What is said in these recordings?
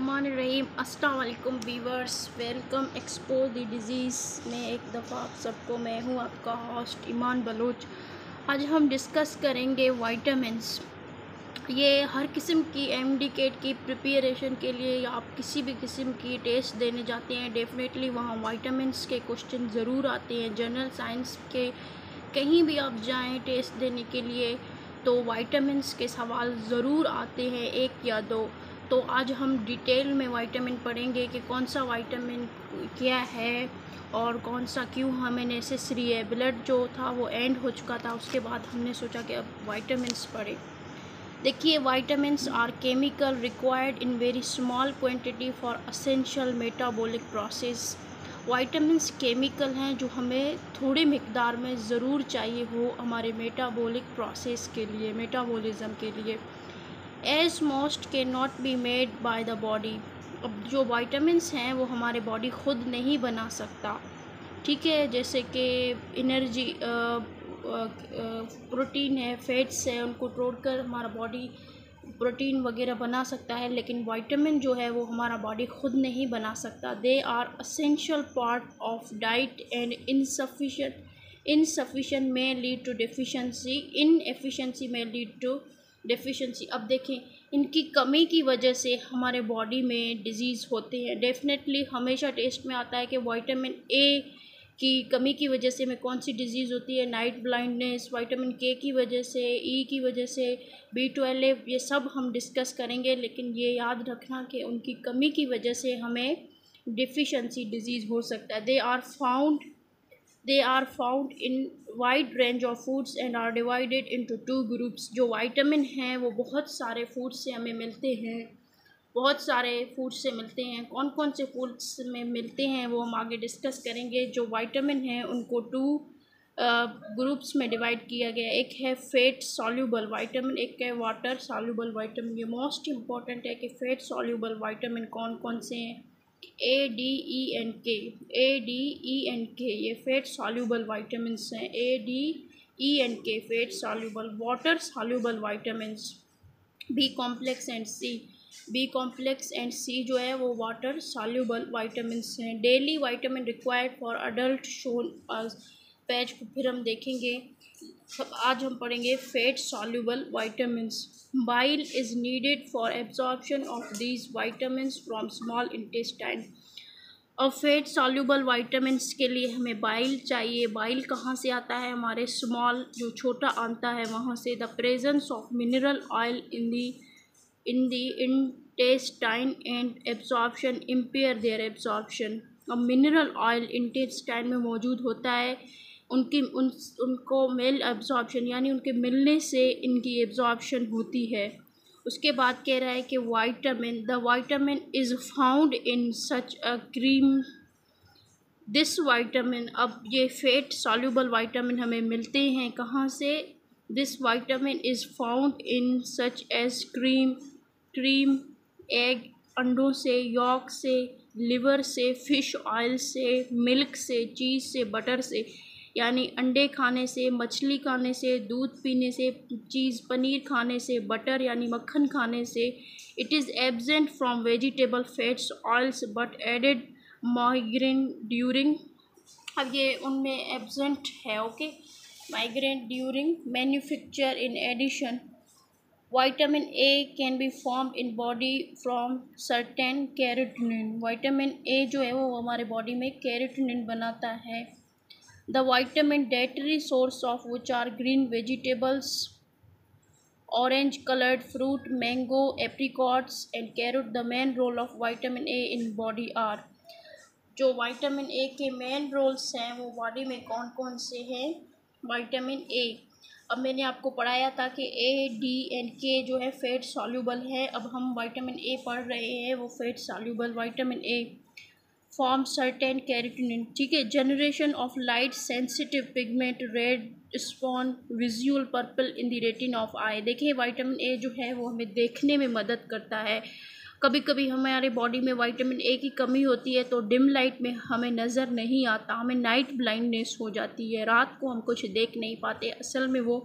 बिस्मिल्लाहिर्रहमानिर्रहीम। अस्सलाम वालेकुम viewers, welcome expose the disease में एक दफ़ा आप सबको मैं हूँ आपका होस्ट ईमान बलोच। आज हम डिस्कस करेंगे वाइटामिन्स। ये हर किस्म की एमडी-कैट की प्रिपरेशन के लिए या आप किसी भी किस्म की टेस्ट देने जाते हैं, डेफिनेटली वहाँ वाइटामिन्स के क्वेश्चन ज़रूर आते हैं। जनरल साइंस के कहीं भी आप जाएँ टेस्ट देने के लिए तो वाइटामिन्स के सवाल ज़रूर आते हैं, एक या दो। तो आज हम डिटेल में वाइटामिन पढ़ेंगे कि कौन सा वाइटामिन क्या है और कौन सा क्यों हमें नेसेसरी है। ब्लड जो था वो एंड हो चुका था, उसके बाद हमने सोचा कि अब वाइटामिन्स पढ़ें। देखिए, vitamins are chemical required in very small quantity for essential metabolic process. Vitamins chemical हैं जो हमें थोड़ी मिकदार में ज़रूर चाहिए हो हमारे मेटाबॉलिक प्रोसेस के लिए, मेटाबॉलिज़म के लिए। एज मोस्ट के not be made by the body. अब जो वाइटामिन्स हैं वो हमारे बॉडी ख़ुद नहीं बना सकता, ठीक है। जैसे कि एनर्जी प्रोटीन है, फैट्स है, उनको तोड़कर हमारा बॉडी प्रोटीन वगैरह बना सकता है, लेकिन वाइटामिन जो है वो हमारा बॉडी ख़ुद नहीं बना सकता। They are essential part of diet and insufficient में लीड टू डेफिशिएंसी, इनएफिशिएंसी में लीड टू डेफिशिएंसी। अब देखें, इनकी कमी की वजह से हमारे बॉडी में डिजीज़ होते हैं। डेफिनेटली हमेशा टेस्ट में आता है कि विटामिन ए की कमी की वजह से हमें कौन सी डिज़ीज़ होती है, नाइट ब्लाइंडनेस, विटामिन के की वजह से, ई की वजह से, B12, ये सब हम डिस्कस करेंगे। लेकिन ये याद रखना कि उनकी कमी की वजह से हमें डिफिशेंसी डिज़ीज़ हो सकता है। They are found in wide range of foods and are divided into two groups। जो वाइटामिन हैं वो बहुत सारे फूड से हमें मिलते हैं, बहुत सारे फूड से मिलते हैं। कौन कौन से फूड्स में मिलते हैं वो हम आगे डिस्कस करेंगे। जो वाइटामिन हैं उनको टू ग्रुप्स में डिवाइड किया गया। एक है फैट सॉल्यूबल वाइटामिन, एक है वाटर सॉल्यूबल वाइटामिन। ये मोस्ट इम्पॉर्टेंट है कि फैट सॉल्यूबल वाइटामिन कौन कौन से हैं। A, D, E and K, ये फैट सॉल्यूबल वाइटामिन्स हैं। A, D, E and K fat soluble. Water soluble vitamins B complex and C जो है वो वाटर सॉल्यूबल वाइटामिन्स हैं। Daily vitamin required for adult shown page को फिर हम देखेंगे। आज हम पढ़ेंगे fat soluble vitamins. Bile is needed for absorption of these vitamins from small intestine. और फैट सॉल्यूबल वाइटामिन्स के लिए हमें बाइल चाहिए। बाइल कहाँ से आता है? हमारे स्मॉल जो छोटा आता है वहाँ से। The presence of mineral oil in the intestine and absorption empire there absorption. अब मिनरल ऑयल इंटेस्टाइन में मौजूद होता है, उनको मेल एब्जॉर्प्शन यानी उनके मिलने से इनकी एब्जॉर्प्शन होती है। उसके बाद कह रहा है कि the vitamin is found in such a cream this vitamin. अब ये फैट सॉल्यूबल वाइटामिन हमें मिलते हैं कहाँ से? This vitamin is found in such as cream, egg, अंडों से, यॉक से, लिवर से, फ़िश ऑयल से, मिल्क से, चीज़ से, बटर से, यानी अंडे खाने से, मछली खाने से, दूध पीने से, चीज़ पनीर खाने से, बटर यानी मक्खन खाने से। It is absent from vegetable fats oils but added margarine during. अब ये उनमें एब्सेंट है, okay. Margarine during manufacture. In addition vitamin A can be form in body from certain carotene. Vitamin A जो है वो हमारे बॉडी में carotene बनाता है। The vitamin dietary source of which are green vegetables, orange colored fruit, mango, apricots and carrot। The main role of vitamin A in body are। जो vitamin A के main roles हैं वो body में कौन कौन से हैं? विटामिन ए, अब मैंने आपको पढ़ाया था कि A, D and K जो है फैट सॉल्यूबल है। अब हम विटामिन ए पढ़ रहे हैं, वो fat soluble vitamin A form certain carotene, ठीक है। Generation of light sensitive pigment, red spawn, visual purple in the retina of eye. देखिए, विटामिन ए जो है वो हमें देखने में मदद करता है। कभी कभी हमारे बॉडी में विटामिन ए की कमी होती है तो डिम लाइट में हमें नज़र नहीं आता, हमें नाइट ब्लाइंडनेस हो जाती है, रात को हम कुछ देख नहीं पाते। असल में वो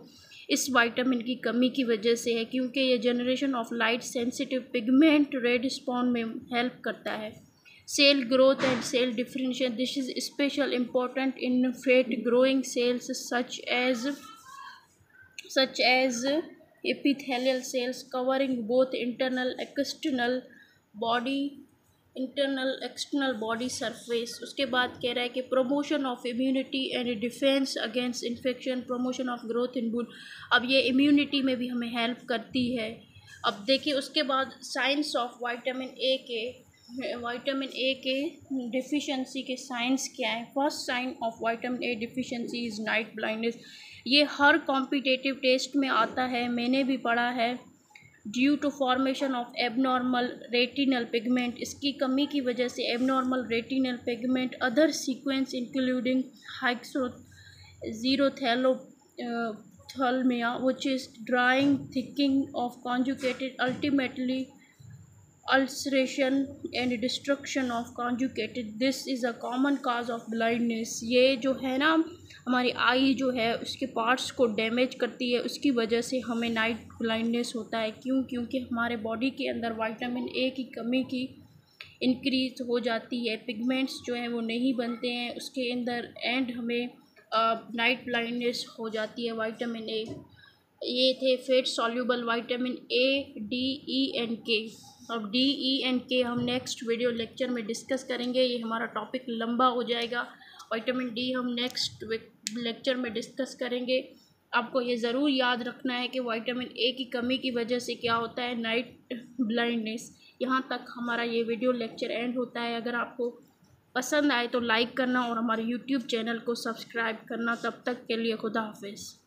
इस विटामिन की कमी की वजह से है, क्योंकि ये generation of light sensitive pigment red spawn में हेल्प करता है। Cell growth and cell differentiation, this is special important in fat growing cells such as epithelial cells covering both internal body surface। उसके बाद कह रहा है कि promotion of immunity and defense against infection, promotion of growth in bone। अब ये immunity में भी हमें help करती है। अब देखिए उसके बाद साइंस ऑफ विटामिन ए के डिफिशिएंसी के साइंस क्या है। First sign of vitamin A deficiency is night blindness. ये हर कॉम्पिटिटिव टेस्ट में आता है, मैंने भी पढ़ा है। Due to formation of abnormal retinal pigment, इसकी कमी की वजह से abnormal retinal pigment other sequence including xerophthalmia which is drying thickening of conjugated ultimately ulceration and destruction of conjugated, this is a common cause of blindness। ये जो है ना हमारी आई जो है उसके पार्ट्स को डैमेज करती है, उसकी वजह से हमें नाइट ब्लाइंडनेस होता है। क्योंकि हमारे बॉडी के अंदर विटामिन ए की कमी की इंक्रीज हो जाती है, पिगमेंट्स जो हैं वो नहीं बनते हैं उसके अंदर, एंड हमें नाइट ब्लाइंडनेस हो जाती है। विटामिन ए, ये थे fat soluble vitamin A, D, E and के। अब डी, ई एंड के हम नेक्स्ट वीडियो लेक्चर में डिस्कस करेंगे, ये हमारा टॉपिक लंबा हो जाएगा। विटामिन डी हम नेक्स्ट लेक्चर में डिस्कस करेंगे। आपको ये ज़रूर याद रखना है कि विटामिन ए की कमी की वजह से क्या होता है, नाइट ब्लाइंडनेस। यहाँ तक हमारा ये वीडियो लेक्चर एंड होता है। अगर आपको पसंद आए तो लाइक करना और हमारे यूट्यूब चैनल को सब्सक्राइब करना। तब तक के लिए खुदा हाफिज़।